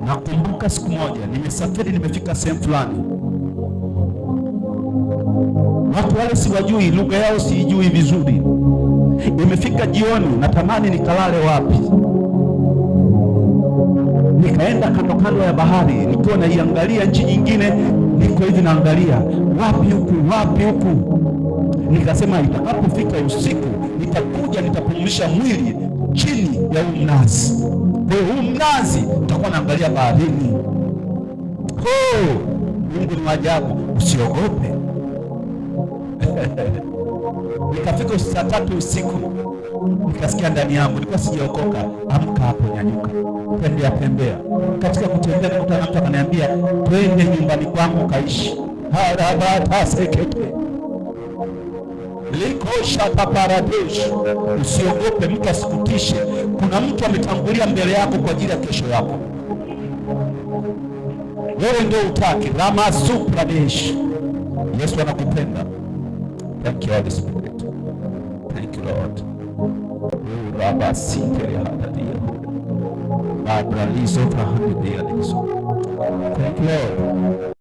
Nakumbuka siku moja nimesafiri, nimefika sehemu fulani, watu wale siwajui, lugha yao siijui vizuri. Imefika jioni, natamani nikalale wapi. Nikaenda kando kando ya bahari, nikiwa naiangalia nchi nyingine, niko hivi naangalia wapi huku, wapi huku. Nikasema itakapofika usiku nitakuja, nitapumzisha mwili chini ya huu mnazi. Kwa hiyo huu mnazi nitakuwa naangalia baharini. Mungu ni ajabu, usiogope. Nikafika saa 3 usiku, nikasikia ndani yangu, nilikuwa sijaokoka, amka hapo, nyanyuka, tembea. Katika kutembea nikutana na mtu akaniambia, twende nyumbani kwangu kaishi. Harabata sekete likosha paparadesh. Usiogope, mtu asikutishe. Kuna mtu ametangulia mbele yako kwa ajili ya kesho yako. Wewe ndio utaki ramasupradesh. Yesu anakupenda. Thank you Holy Spirit. Thank you Lord. Thank you Lord.